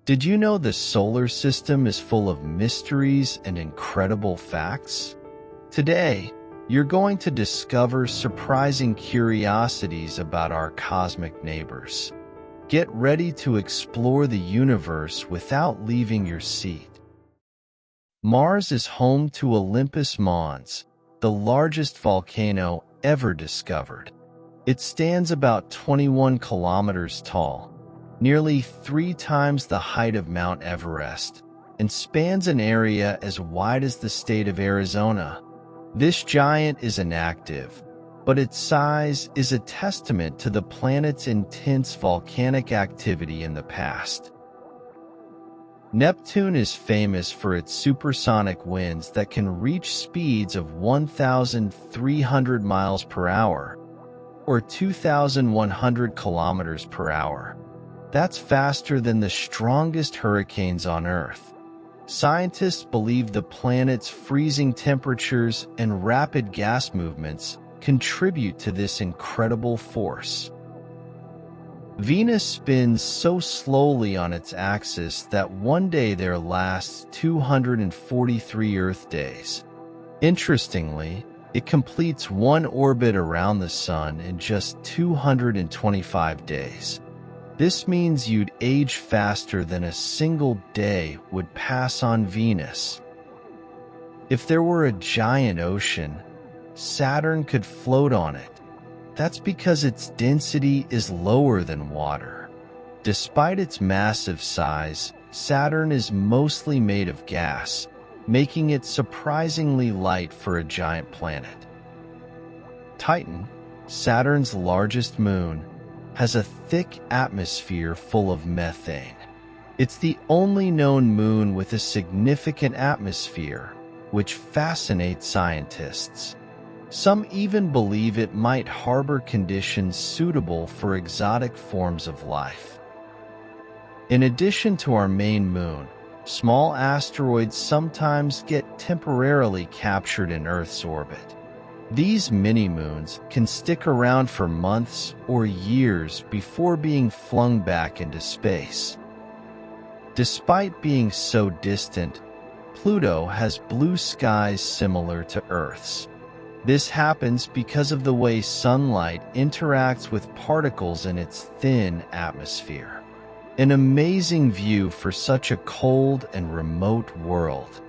Did you know the solar system is full of mysteries and incredible facts? Today, you're going to discover surprising curiosities about our cosmic neighbors. Get ready to explore the universe without leaving your seat. Mars is home to Olympus Mons, the largest volcano ever discovered. It stands about 21 kilometers tall, nearly 3 times the height of Mount Everest, and spans an area as wide as the state of Arizona. This giant is inactive, but its size is a testament to the planet's intense volcanic activity in the past. Neptune is famous for its supersonic winds that can reach speeds of 1,300 miles per hour, or 2,100 kilometers per hour. That's faster than the strongest hurricanes on Earth. Scientists believe the planet's freezing temperatures and rapid gas movements contribute to this incredible force. Venus spins so slowly on its axis that one day there lasts 243 Earth days. Interestingly, it completes one orbit around the Sun in just 225 days. This means you'd age faster than a single day would pass on Venus. If there were a giant ocean, Saturn could float on it. That's because its density is lower than water. Despite its massive size, Saturn is mostly made of gas, making it surprisingly light for a giant planet. Titan, Saturn's largest moon, has a thick atmosphere full of methane. It's the only known moon with a significant atmosphere, which fascinates scientists. Some even believe it might harbor conditions suitable for exotic forms of life. In addition to our main moon, small asteroids sometimes get temporarily captured in Earth's orbit. These mini-moons can stick around for months or years before being flung back into space. Despite being so distant, Pluto has blue skies similar to Earth's. This happens because of the way sunlight interacts with particles in its thin atmosphere. An amazing view for such a cold and remote world.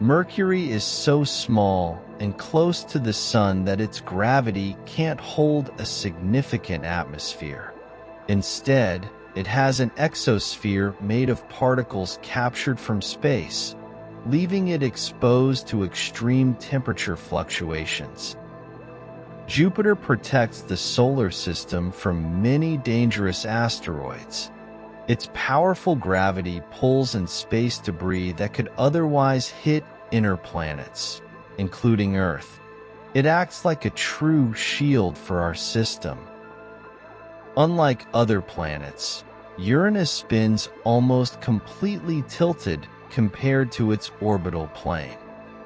Mercury is so small and close to the Sun that its gravity can't hold a significant atmosphere. Instead, it has an exosphere made of particles captured from space, leaving it exposed to extreme temperature fluctuations. Jupiter protects the solar system from many dangerous asteroids. Its powerful gravity pulls in space debris that could otherwise hit inner planets, including Earth. It acts like a true shield for our system. Unlike other planets, Uranus spins almost completely tilted compared to its orbital plane.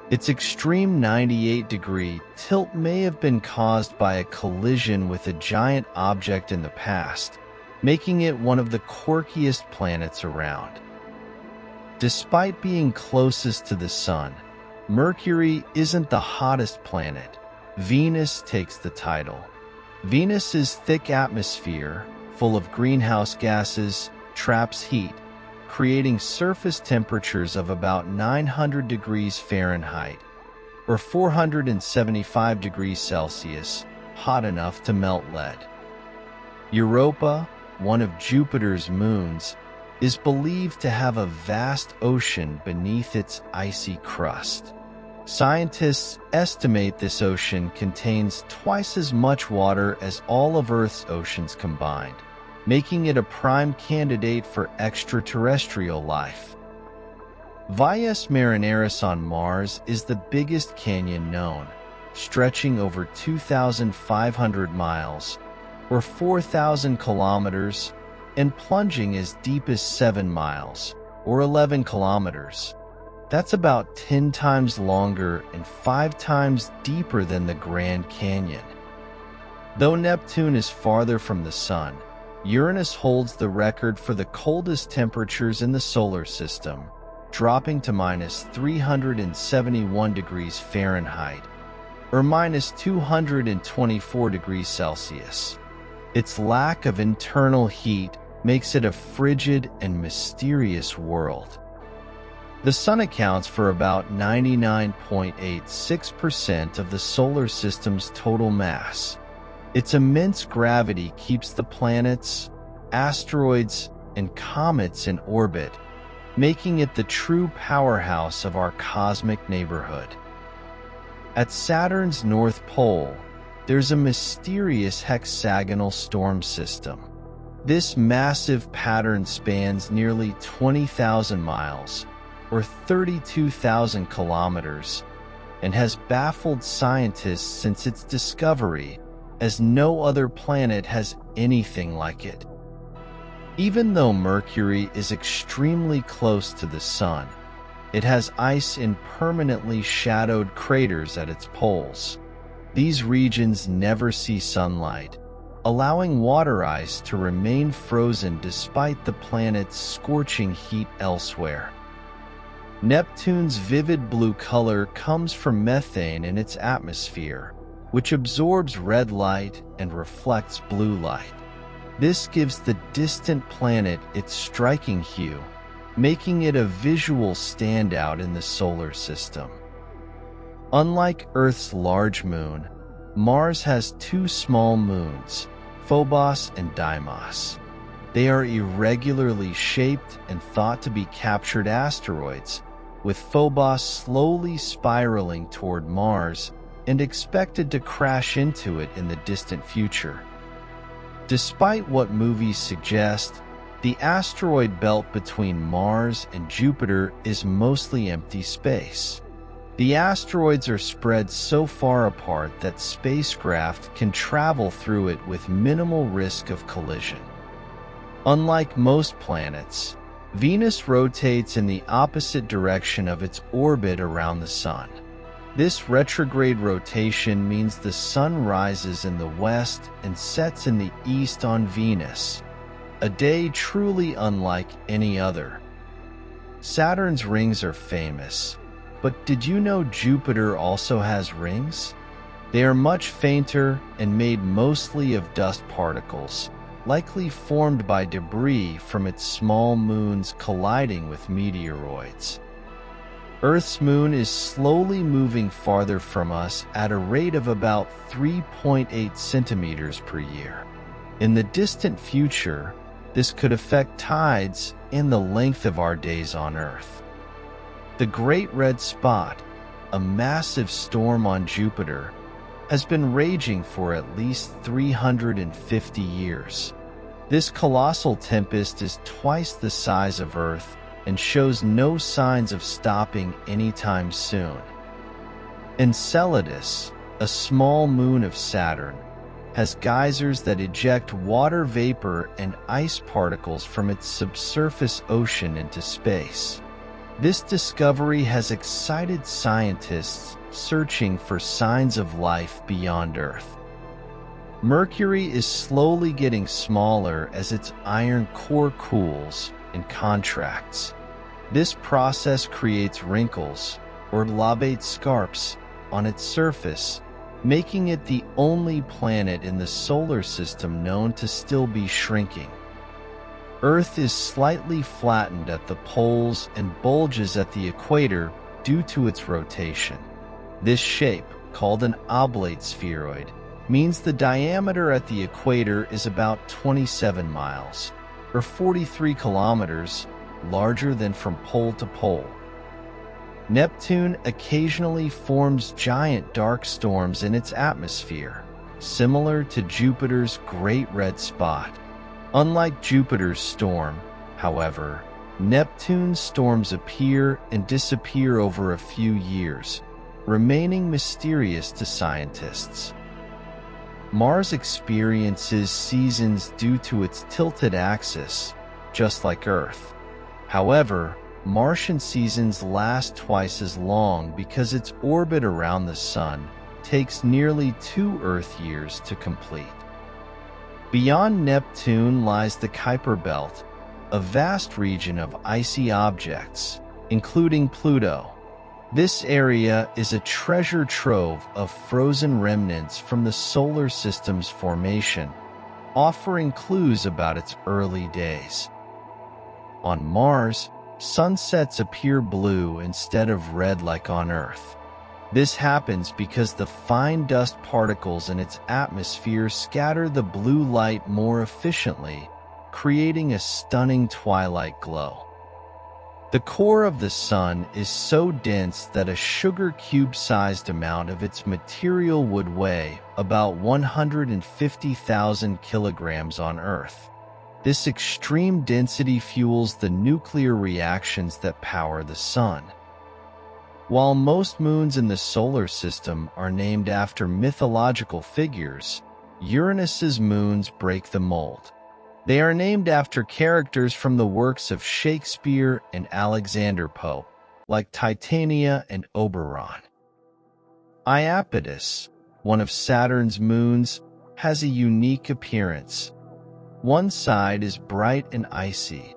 Its extreme 98-degree tilt may have been caused by a collision with a giant object in the past, making it one of the quirkiest planets around. Despite being closest to the Sun, Mercury isn't the hottest planet. Venus takes the title. Venus's thick atmosphere, full of greenhouse gases, traps heat, creating surface temperatures of about 900 degrees Fahrenheit, or 475 degrees Celsius, hot enough to melt lead. Europa, one of Jupiter's moons, is believed to have a vast ocean beneath its icy crust. Scientists estimate this ocean contains twice as much water as all of Earth's oceans combined, making it a prime candidate for extraterrestrial life. Valles Marineris on Mars is the biggest canyon known, stretching over 2,500 miles, or 4,000 kilometers, and plunging as deep as 7 miles, or 11 kilometers. That's about 10 times longer and 5 times deeper than the Grand Canyon. Though Neptune is farther from the Sun, Uranus holds the record for the coldest temperatures in the solar system, dropping to -371 degrees Fahrenheit, or -224 degrees Celsius. Its lack of internal heat makes it a frigid and mysterious world. The Sun accounts for about 99.86% of the solar system's total mass. Its immense gravity keeps the planets, asteroids, and comets in orbit, making it the true powerhouse of our cosmic neighborhood. At Saturn's North Pole, there's a mysterious hexagonal storm system. This massive pattern spans nearly 20,000 miles, or 32,000 kilometers, and has baffled scientists since its discovery, as no other planet has anything like it. Even though Mercury is extremely close to the Sun, it has ice in permanently shadowed craters at its poles. These regions never see sunlight, allowing water ice to remain frozen despite the planet's scorching heat elsewhere. Neptune's vivid blue color comes from methane in its atmosphere, which absorbs red light and reflects blue light. This gives the distant planet its striking hue, making it a visual standout in the solar system. Unlike Earth's large moon, Mars has two small moons, Phobos and Deimos. They are irregularly shaped and thought to be captured asteroids, with Phobos slowly spiraling toward Mars and expected to crash into it in the distant future. Despite what movies suggest, the asteroid belt between Mars and Jupiter is mostly empty space. The asteroids are spread so far apart that spacecraft can travel through it with minimal risk of collision. Unlike most planets, Venus rotates in the opposite direction of its orbit around the Sun. This retrograde rotation means the Sun rises in the west and sets in the east on Venus, a day truly unlike any other. Saturn's rings are famous, but did you know Jupiter also has rings? They are much fainter and made mostly of dust particles, likely formed by debris from its small moons colliding with meteoroids. Earth's moon is slowly moving farther from us at a rate of about 3.8 centimeters per year. In the distant future, this could affect tides and the length of our days on Earth. The Great Red Spot, a massive storm on Jupiter, has been raging for at least 350 years. This colossal tempest is twice the size of Earth and shows no signs of stopping anytime soon. Enceladus, a small moon of Saturn, has geysers that eject water vapor and ice particles from its subsurface ocean into space. This discovery has excited scientists searching for signs of life beyond Earth. Mercury is slowly getting smaller as its iron core cools and contracts. This process creates wrinkles, or lobate scarps, on its surface, making it the only planet in the solar system known to still be shrinking. Earth is slightly flattened at the poles and bulges at the equator due to its rotation. This shape, called an oblate spheroid, means the diameter at the equator is about 27 miles, or 43 kilometers, larger than from pole to pole. Neptune occasionally forms giant dark storms in its atmosphere, similar to Jupiter's Great Red Spot. Unlike Jupiter's storm, however, Neptune's storms appear and disappear over a few years, remaining mysterious to scientists. Mars experiences seasons due to its tilted axis, just like Earth. However, Martian seasons last twice as long because its orbit around the Sun takes nearly 2 Earth years to complete. Beyond Neptune lies the Kuiper Belt, a vast region of icy objects, including Pluto. This area is a treasure trove of frozen remnants from the solar system's formation, offering clues about its early days. On Mars, sunsets appear blue instead of red like on Earth. This happens because the fine dust particles in its atmosphere scatter the blue light more efficiently, creating a stunning twilight glow. The core of the Sun is so dense that a sugar cube-sized amount of its material would weigh about 150,000 kilograms on Earth. This extreme density fuels the nuclear reactions that power the Sun. While most moons in the solar system are named after mythological figures, Uranus's moons break the mold. They are named after characters from the works of Shakespeare and Alexander Pope, like Titania and Oberon. Iapetus, one of Saturn's moons, has a unique appearance. One side is bright and icy,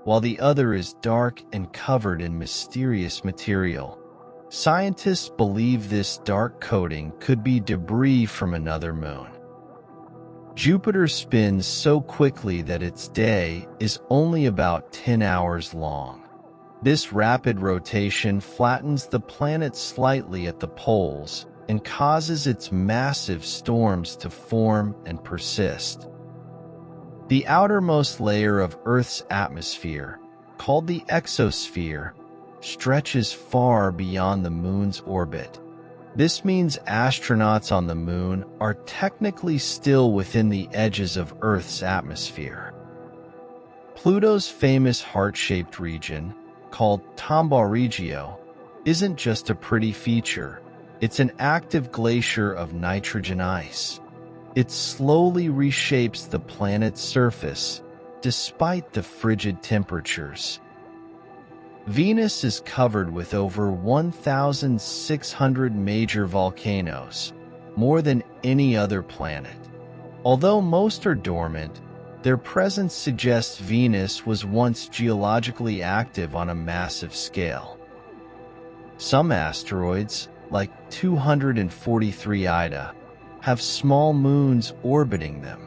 while the other is dark and covered in mysterious material. Scientists believe this dark coating could be debris from another moon. Jupiter spins so quickly that its day is only about 10 hours long. This rapid rotation flattens the planet slightly at the poles and causes its massive storms to form and persist. The outermost layer of Earth's atmosphere, called the exosphere, stretches far beyond the moon's orbit. This means astronauts on the moon are technically still within the edges of Earth's atmosphere. Pluto's famous heart-shaped region, called Tombaugh Regio, isn't just a pretty feature, it's an active glacier of nitrogen ice. It slowly reshapes the planet's surface, despite the frigid temperatures. Venus is covered with over 1,600 major volcanoes, more than any other planet. Although most are dormant, their presence suggests Venus was once geologically active on a massive scale. Some asteroids, like 243 Ida, have small moons orbiting them.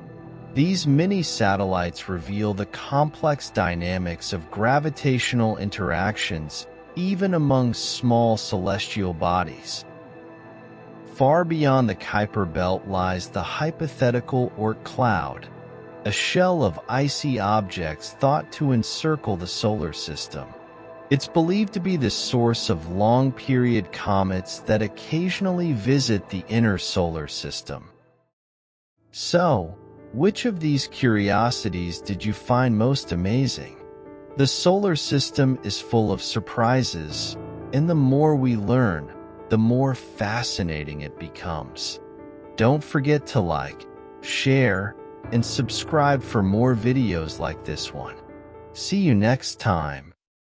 These mini-satellites reveal the complex dynamics of gravitational interactions even among small celestial bodies. Far beyond the Kuiper Belt lies the hypothetical Oort cloud, a shell of icy objects thought to encircle the solar system. It's believed to be the source of long-period comets that occasionally visit the inner solar system. So, which of these curiosities did you find most amazing? The solar system is full of surprises, and the more we learn, the more fascinating it becomes. Don't forget to like, share, and subscribe for more videos like this one. See you next time.